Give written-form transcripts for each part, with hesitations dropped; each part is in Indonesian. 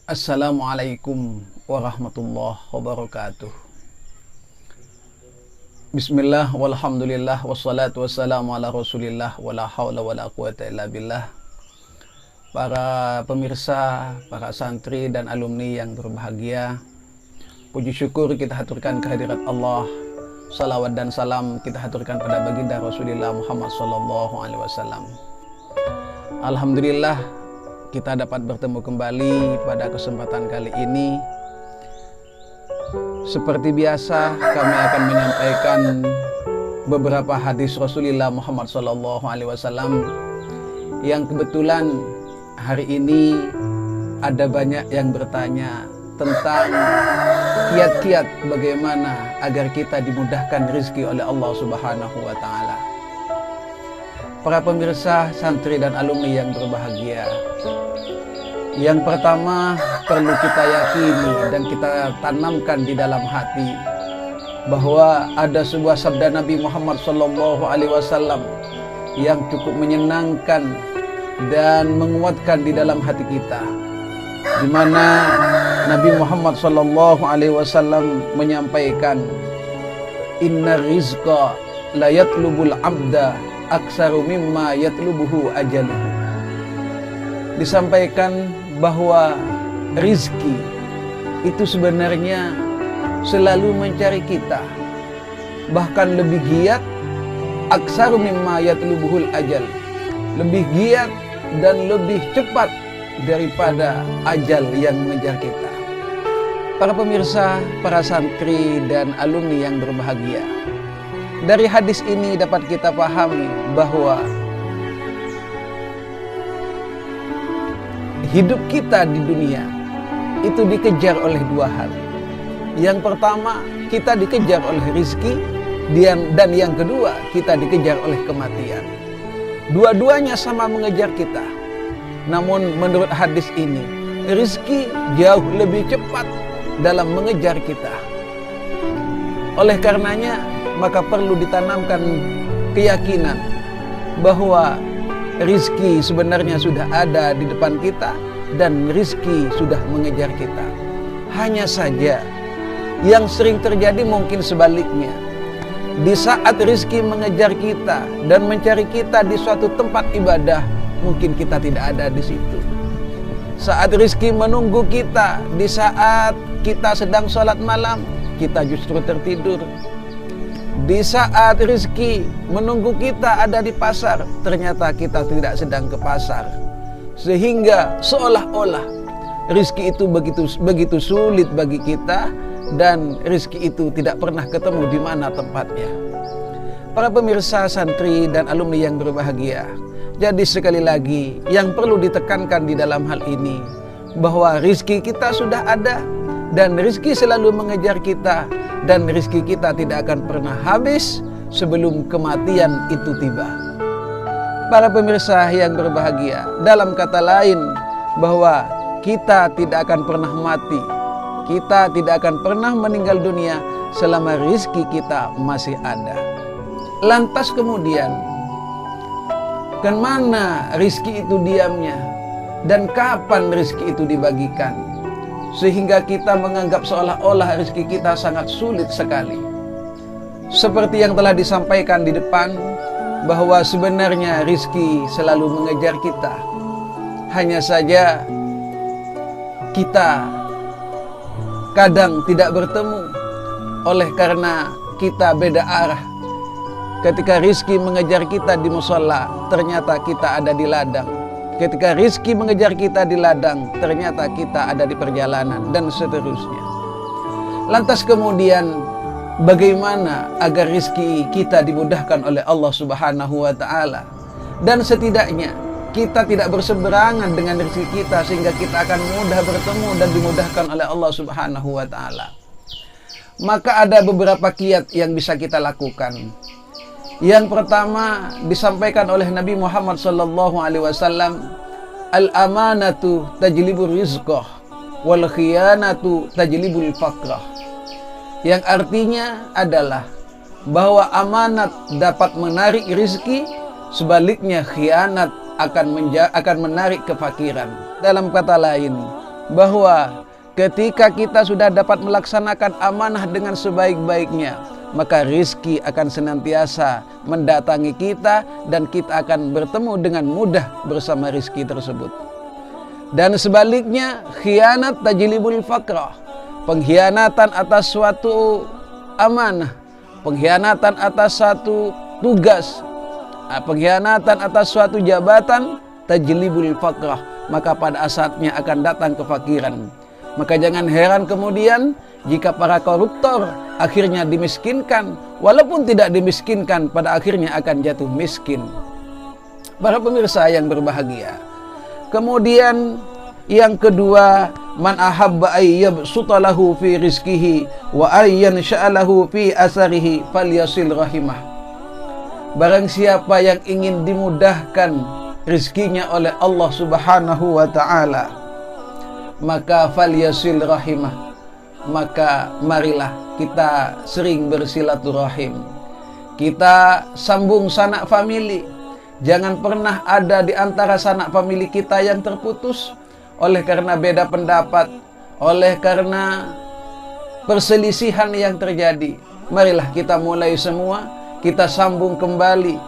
Assalamualaikum warahmatullahi wabarakatuh. Bismillah, walhamdulillah, wassalatu wassalamu ala rasulillah, wala hawla wala quwata illa billah. Para pemirsa, para santri dan alumni yang berbahagia, puji syukur kita haturkan kehadirat Allah. Salawat dan salam kita haturkan pada baginda Rasulullah Muhammad sallallahu alaihi wasallam. Alhamdulillah, kita dapat bertemu kembali pada kesempatan kali ini. Seperti biasa, kami akan menyampaikan beberapa hadis Rasulullah Muhammad sallallahu alaihi wasallam yang kebetulan hari ini ada banyak yang bertanya tentang kiat-kiat bagaimana agar kita dimudahkan rezeki oleh Allah Subhanahu wa taala. Para pemirsa, santri dan alumni yang berbahagia, yang pertama perlu kita yakini dan kita tanamkan di dalam hati bahwa ada sebuah sabda Nabi Muhammad SAW yang cukup menyenangkan dan menguatkan di dalam hati kita, di mana Nabi Muhammad SAW menyampaikan, Inna rizqa la yatlubul abda aksaru mimma yatlubuhu ajaluhu. Disampaikan bahwa rizki itu sebenarnya selalu mencari kita, bahkan lebih giat, aksaru mimma yatlubuhul ajal, lebih giat dan lebih cepat daripada ajal yang mengejar kita. Para pemirsa, para santri dan alumni yang berbahagia, dari hadis ini dapat kita pahami bahwa hidup kita di dunia itu dikejar oleh dua hal. Yang pertama, kita dikejar oleh rizki, dan yang kedua, kita dikejar oleh kematian. Dua-duanya sama mengejar kita. Namun menurut hadis ini, rizki jauh lebih cepat dalam mengejar kita. Oleh karenanya, maka perlu ditanamkan keyakinan bahwa rizki sebenarnya sudah ada di depan kita dan rizki sudah mengejar kita. Hanya saja yang sering terjadi mungkin sebaliknya. Di saat rizki mengejar kita dan mencari kita di suatu tempat ibadah, mungkin kita tidak ada di situ. Saat rizki menunggu kita, di saat kita sedang sholat malam, kita justru tertidur. Di saat rizki menunggu kita ada di pasar, ternyata kita tidak sedang ke pasar. Sehingga seolah-olah rizki itu begitu sulit bagi kita, dan rizki itu tidak pernah ketemu di mana tempatnya. Para pemirsa, santri dan alumni yang berbahagia, jadi sekali lagi yang perlu ditekankan di dalam hal ini bahwa rizki kita sudah ada dan rizki selalu mengejar kita, dan rizki kita tidak akan pernah habis sebelum kematian itu tiba. Para pemirsa yang berbahagia, dalam kata lain bahwa kita tidak akan pernah mati, kita tidak akan pernah meninggal dunia selama rizki kita masih ada. Lantas kemudian, kemana rizki itu diamnya dan kapan rizki itu dibagikan? Sehingga kita menganggap seolah-olah rezeki kita sangat sulit sekali. Seperti yang telah disampaikan di depan, bahwa sebenarnya rezeki selalu mengejar kita. Hanya saja kita kadang tidak bertemu oleh karena kita beda arah. Ketika rezeki mengejar kita di mushola, ternyata kita ada di ladang. Ketika rizki mengejar kita di ladang, ternyata kita ada di perjalanan, dan seterusnya. Lantas kemudian, bagaimana agar rizki kita dimudahkan oleh Allah Subhanahu wa ta'ala? Dan setidaknya, kita tidak berseberangan dengan rizki kita, sehingga kita akan mudah bertemu dan dimudahkan oleh Allah Subhanahu wa ta'ala. Maka ada beberapa kiat yang bisa kita lakukan. Yang pertama disampaikan oleh Nabi Muhammad SAW, al-amanatu tajlibur rizqah wal khiyanatu tajlibul faqrah. Yang artinya adalah bahwa amanat dapat menarik rizki, sebaliknya khianat akan menarik kefakiran. Dalam kata lain, bahwa ketika kita sudah dapat melaksanakan amanah dengan sebaik-baiknya, maka rizki akan senantiasa mendatangi kita dan kita akan bertemu dengan mudah bersama rizki tersebut. Dan sebaliknya, khianat tajlibul faqrah, pengkhianatan atas suatu amanah, pengkhianatan atas satu tugas, pengkhianatan atas suatu jabatan, tajlibul faqrah, maka pada saatnya akan datang kefakiran. Maka jangan heran kemudian jika para koruptor akhirnya dimiskinkan, walaupun tidak dimiskinkan, pada akhirnya akan jatuh miskin. Para pemirsa yang berbahagia, kemudian yang kedua, man ahabba ayyabsuta lahu fi rizkihi wa ayyansha'alahu fi asarihi falyasil rahimah. Barang siapa yang ingin dimudahkan rizkinya oleh Allah Subhanahu wa ta'ala, maka falyasil rahimah, maka marilah kita sering bersilaturahim, kita sambung sanak famili. Jangan pernah ada di antara sanak famili kita yang terputus oleh karena beda pendapat, oleh karena perselisihan yang terjadi. Marilah kita mulai semua, kita sambung kembali,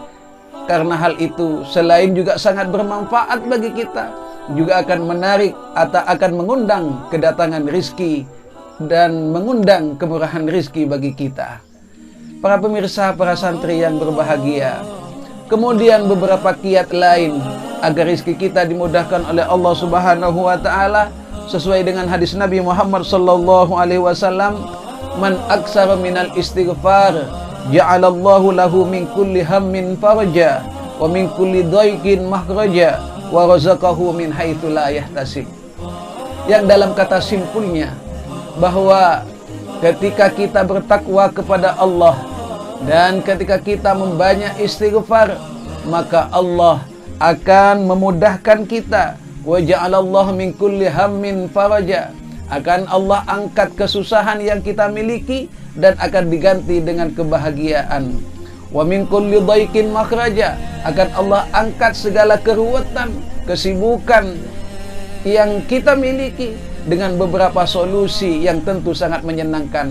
karena hal itu selain juga sangat bermanfaat bagi kita, juga akan menarik atau akan mengundang kedatangan rizki dan mengundang kemurahan rizki bagi kita. Para pemirsa, para santri yang berbahagia, kemudian beberapa kiat lain agar rizki kita dimudahkan oleh Allah Subhanahu wa ta'ala sesuai dengan hadis Nabi Muhammad sallallahu alaihi wasallam, man aksara minal istighfar ja'alallahu lahu min kulli hammin faraja wa min kulli dhaiqin makhraja wa razaqahu min haitsu la yahtasib. Yang dalam kata simpulnya, bahwa ketika kita bertakwa kepada Allah dan ketika kita membanyak istighfar, maka Allah akan memudahkan kita. Wa ja'alallahu min kulli hammin faraja, akan Allah angkat kesusahan yang kita miliki dan akan diganti dengan kebahagiaan. Wa min kulli dhaiqin makhraja, akan Allah angkat segala keruwetan, kesibukan yang kita miliki dengan beberapa solusi yang tentu sangat menyenangkan.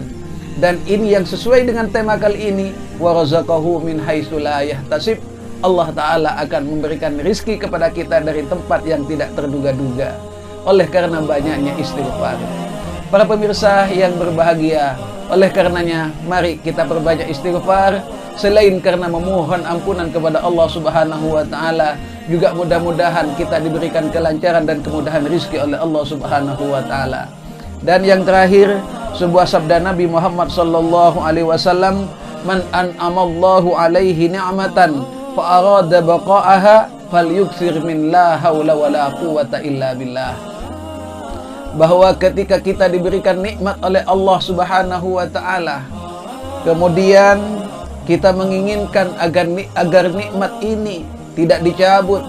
Dan ini yang sesuai dengan tema kali ini, wa razaqahu min haitsu la yahtasib. Allah Ta'ala akan memberikan rizki kepada kita dari tempat yang tidak terduga-duga oleh karena banyaknya istighfar. Para pemirsa yang berbahagia, oleh karenanya mari kita perbanyak istighfar, selain karena memohon ampunan kepada Allah Subhanahu wa ta'ala, juga mudah-mudahan kita diberikan kelancaran dan kemudahan rizki oleh Allah Subhanahu wa ta'ala. Dan yang terakhir, sebuah sabda Nabi Muhammad sallallahu alaihi wasallam, man an'amallahu alaihi ni'matan fa arada baqa'aha falyukthir min la haula wala quwwata illa billah. Bahwa ketika kita diberikan nikmat oleh Allah Subhanahu wa ta'ala, kemudian kita menginginkan agar nikmat ini tidak dicabut,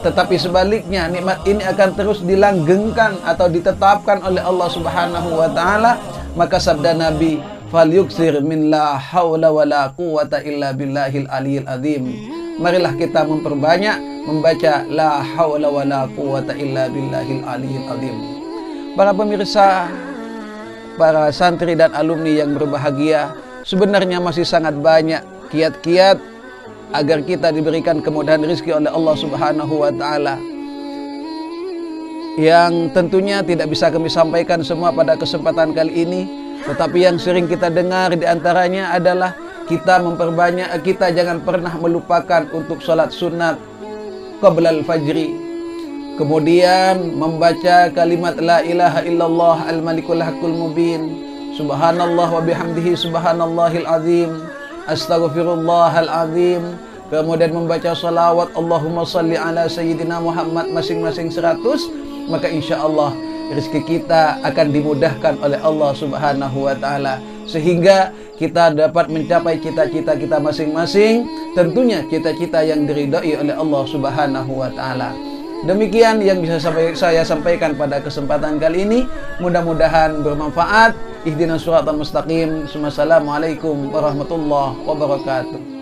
tetapi sebaliknya nikmat ini akan terus dilanggengkan atau ditetapkan oleh Allah Subhanahu wa ta'ala, maka sabda Nabi, falyukthir min la haula wala quwwata illa billahil aliyil azim. Marilah kita memperbanyak membaca la haula wala quwwata illa billahil aliyil azim. Para pemirsa, para santri dan alumni yang berbahagia, sebenarnya masih sangat banyak kiat-kiat agar kita diberikan kemudahan rezeki oleh Allah Subhanahu wa ta'ala, yang tentunya tidak bisa kami sampaikan semua pada kesempatan kali ini. Tetapi yang sering kita dengar diantaranya adalah kita memperbanyak, kita jangan pernah melupakan untuk sholat sunat qablal fajri, kemudian membaca kalimat la ilaha illallah al-malikul haqqul mubin, subhanallah wa bihamdihi subhanallahil azim, astaghfirullahal azim, kemudian membaca salawat Allahumma salli ala sayyidina Muhammad masing-masing 100, maka insya Allah rezeki kita akan dimudahkan oleh Allah Subhanahu wa ta'ala, sehingga kita dapat mencapai cita-cita kita masing-masing, tentunya cita-cita yang diridhai oleh Allah Subhanahu wa ta'ala. Demikian yang bisa saya sampaikan pada kesempatan kali ini, mudah-mudahan bermanfaat. Ihdinas siratal mustaqim. Wassalamualaikum warahmatullahi wabarakatuh.